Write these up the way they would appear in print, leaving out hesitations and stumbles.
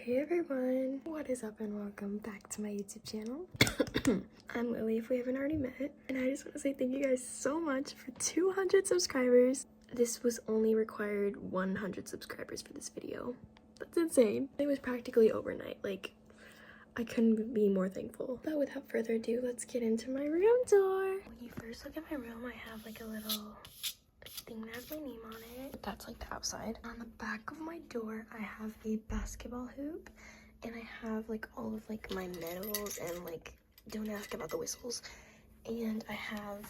Hey everyone, what is up and welcome back to my YouTube channel. I'm Lily if we haven't already met, and I just want to say thank you guys so much for 200 subscribers. This was only required 100 subscribers for this video. That's insane. It was practically overnight, like I couldn't be more thankful. But without further ado, let's get into my room tour. When you first look at my room, I have like a little thing that has my name on it. That's like the outside. On the back of my door, I have a basketball hoop, and I have like all of like my medals and like, don't ask about the whistles. And I have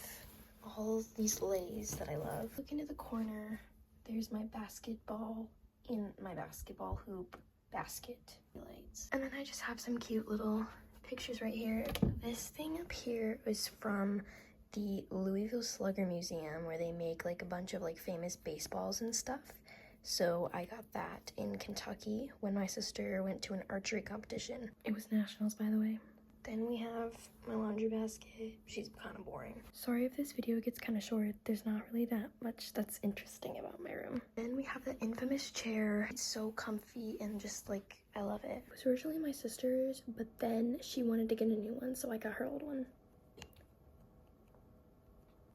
all of these lays that I love. Look into the corner, there's my basketball in my basketball hoop basket lights. And then I just have some cute little pictures right here. This thing up here is from the Louisville Slugger Museum, where they make like a bunch of like famous baseballs and stuff. So I got that in Kentucky when my sister went to an archery competition. It was nationals, by the way. Then we have my laundry basket. She's kind of boring. Sorry if this video gets kind of short. There's not really that much that's interesting about my room. Then we have the infamous chair. It's so comfy and just like, I love it. It was originally my sister's, but then she wanted to get a new one, so I got her old one.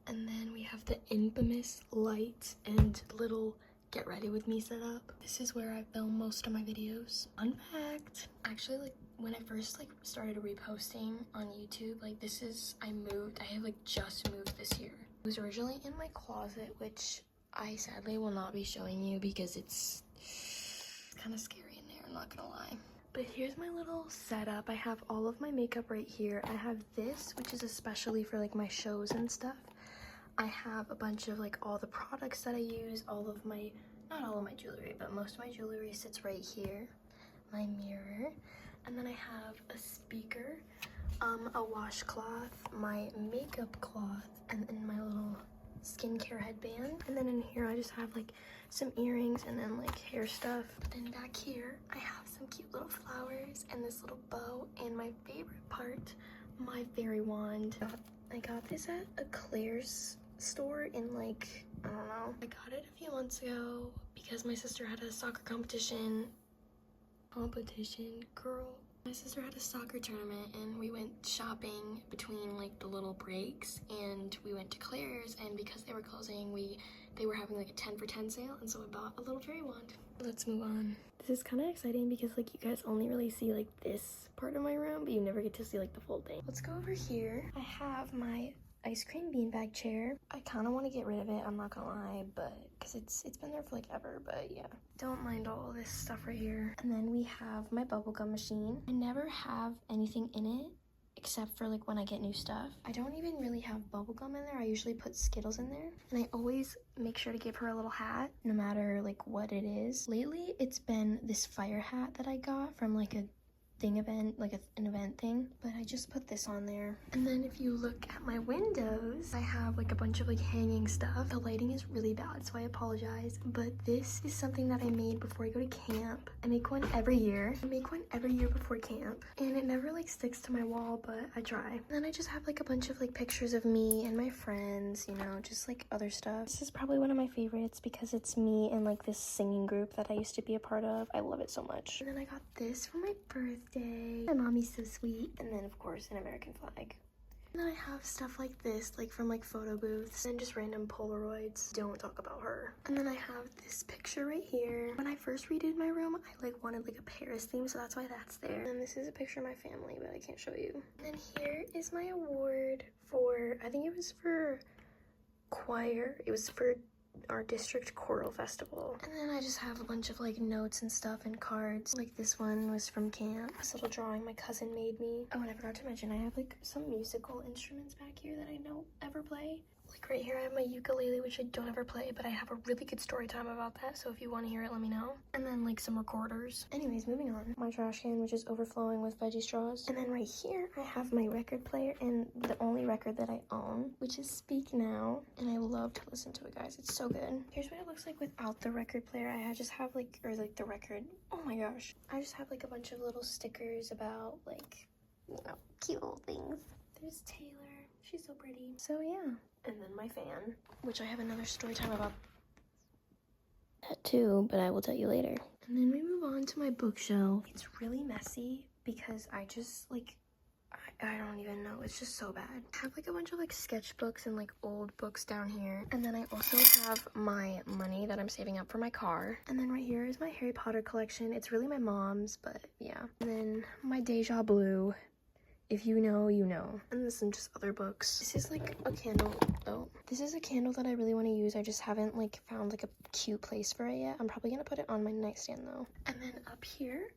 And then we have the infamous light and little get ready with me setup. This is where I film most of my videos. Fun fact, actually, like when I first like started reposting on YouTube, like this is, I have like just moved this year. It was originally in my closet, which I sadly will not be showing you because it's kind of scary in there, I'm not gonna lie. But here's my little setup. I have all of my makeup right here. I have this, which is especially for like my shows and stuff. I have a bunch of like all the products that I use, all of my, not all of my jewelry, but most of my jewelry sits right here. My mirror, and then I have a speaker, a washcloth, my makeup cloth, and then my little skincare headband. And then in here I just have like some earrings and then like hair stuff. But then back here I have some cute little flowers and this little bow, and my favorite part, my fairy wand. I got this at a Claire's store in like, I don't know. I got it a few months ago because my sister had a soccer competition, girl. My sister had a soccer tournament and we went shopping between like the little breaks, and we went to Claire's, and because they were closing, they were having like a 10 for 10 sale, and so I bought a little fairy wand. Let's move on. This is kind of exciting because like you guys only really see like this part of my room, but you never get to see like the full thing. Let's go over here. I have my ice cream beanbag chair. I kind of want to get rid of it, I'm not gonna lie, but because it's been there for like ever, but yeah. Don't mind all this stuff right here. And then we have my bubblegum machine. I never have anything in it except for like when I get new stuff. I don't even really have bubblegum in there. I usually put Skittles in there, and I always make sure to give her a little hat no matter like what it is. Lately it's been this fire hat that I got from like a event, like an event thing, but I just put this on there. And then if you look at my windows, I have like a bunch of like hanging stuff. The lighting is really bad, so I apologize, but this is something that I made before I go to camp. I make one every year. I make one every year before camp, and it never like sticks to my wall, but I try. And then I just have like a bunch of like pictures of me and my friends, you know, just like other stuff. This is probably one of my favorites because it's me and like this singing group that I used to be a part of. I love it so much. And then I got this for my birthday. My mommy's so sweet. And then of course an American flag. And then I have stuff like this, like from like photo booths and just random Polaroids. Don't talk about her. And then I have this picture right here. When I first redid my room, I like wanted like a Paris theme, so that's why that's there. And this is a picture of my family, but I can't show you. And then here is my award for, I think it was for choir. It was for our district choral festival. And then I just have a bunch of like notes and stuff and cards. Like this one was from camp. This little drawing my cousin made me. Oh, and I forgot to mention, I have like some musical instruments back here that I don't ever play. Like right here I have my ukulele, which I don't ever play, but I have a really good story time about that, so if you want to hear it, let me know. And then like some recorders. Anyways, moving on. My trash can, which is overflowing with veggie straws. And then right here I have my record player and the only record that I own, which is Speak Now, and I love to listen to it, guys. It's so good. Here's what it looks like without the record player. I just have like, or like the record, oh my gosh, I just have like a bunch of little stickers about like, you know, cute little things. There's Taylor. She's so pretty. So yeah. And then my fan, which I have another story time about that too, but I will tell you later. And then we move on to my bookshelf. It's really messy because I just like, I don't even know. It's just so bad. I have like a bunch of like sketchbooks and like old books down here. And then I also have my money that I'm saving up for my car. And then right here is my Harry Potter collection. It's really my mom's, but yeah. And then my Deja Blue. If you know, you know. And this is just other books. This is like a candle. Oh, this is a candle that I really want to use. I just haven't like found like a cute place for it yet. I'm probably gonna put it on my nightstand though. And then up here,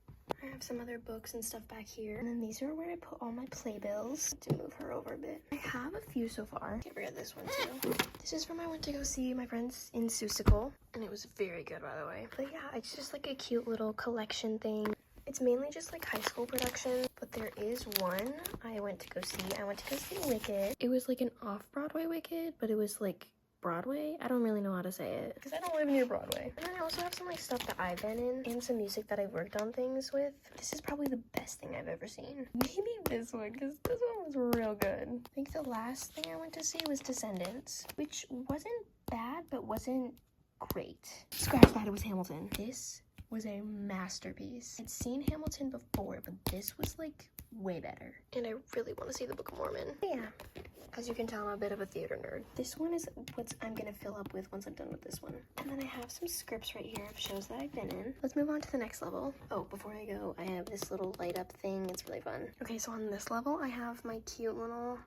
I have some other books and stuff back here. And then these are where I put all my playbills. To move her over a bit. I have a few so far. Can't forget this one too. This is from I went to go see my friends in Seussical. And it was very good, by the way. But yeah, it's just like a cute little collection thing. It's mainly just like high school productions, but there is one I went to go see. I went to go see Wicked. It was like an off-Broadway Wicked, but it was like Broadway. I don't really know how to say it because I don't live near Broadway. And then I also have some like stuff that I've been in and some music that I've worked on things with. This is probably the best thing I've ever seen. Maybe this one, because this one was real good. I think the last thing I went to see was Descendants, which wasn't bad, but wasn't great. Scratch that, it was Hamilton. This was a masterpiece. I'd seen Hamilton before, but this was like way better. And I really want to see the Book of Mormon. But yeah, as you can tell, I'm a bit of a theater nerd. This one is what I'm gonna fill up with once I'm done with this one. And then I have some scripts right here of shows that I've been in. Let's move on to the next level. Oh, before I go, I have this little light up thing. It's really fun. Okay, so on this level, I have my cute little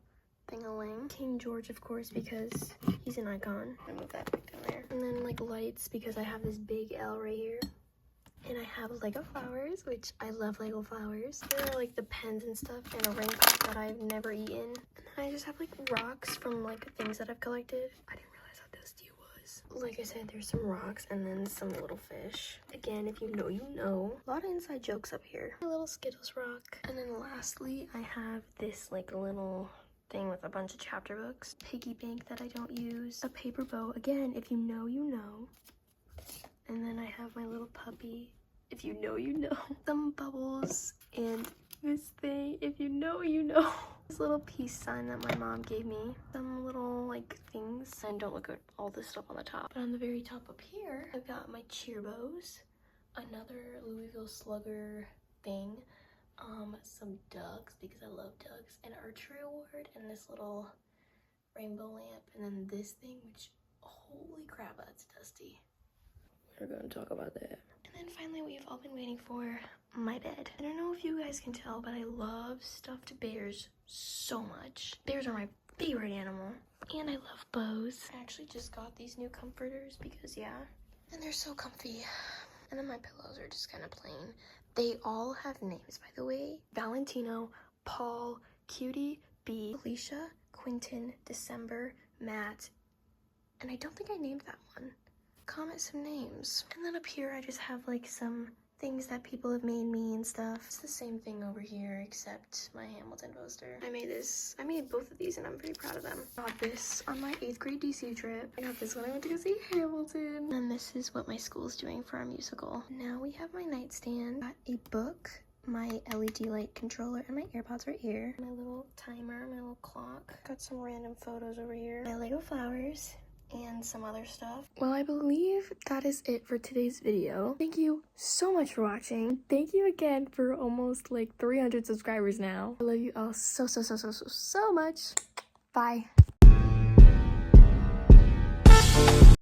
thing-a-ling. King George, of course, because he's an icon. I'm gonna move that back down there. And then like lights, because I have this big L right here. And I have Lego flowers, which I love Lego flowers. There are like the pens and stuff and a ring pop that I've never eaten. And then I just have like rocks from like things that I've collected. I didn't realize how dusty it was. Like I said, there's some rocks and then some little fish. Again, if you know, you know. A lot of inside jokes up here. A little Skittles rock. And then lastly, I have this like little thing with a bunch of chapter books. Piggy bank that I don't use. A paper bow. Again, if you know, you know. And then I have my little puppy. If you know, you know. Some bubbles and this thing. If you know, you know. This little peace sign that my mom gave me. Some little like things. And don't look at all this stuff on the top. But on the very top up here, I've got my cheer bows. Another Louisville Slugger thing. Some ducks because I love ducks. An archery award and this little rainbow lamp. And then this thing, which, holy crap, that's dusty. We're going to talk about that. And then finally, we've all been waiting for my bed. I don't know if you guys can tell, but I love stuffed bears so much. Bears are my favorite animal. And I love bows. I actually just got these new comforters because, yeah. And they're so comfy. And then my pillows are just kind of plain. They all have names, by the way. Valentino, Paul, Cutie, B, Alicia, Quentin, December, Matt. And I don't think I named that one. Comment some names. And then up here I just have like some things that people have made me and stuff. It's the same thing over here except my Hamilton poster. I made both of these and I'm very proud of them. I got this on my 8th grade DC trip. I got this when I went to go see Hamilton. And this is what my school's doing for our musical. Now we have my nightstand. Got a book, my LED light controller, and my AirPods right here. My little timer, my little clock. Got some random photos over here. My Lego flowers. And some other stuff. Well, I believe that is it for today's video. Thank you so much for watching. Thank you again for almost like 300 subscribers now. I love you all so much. Bye.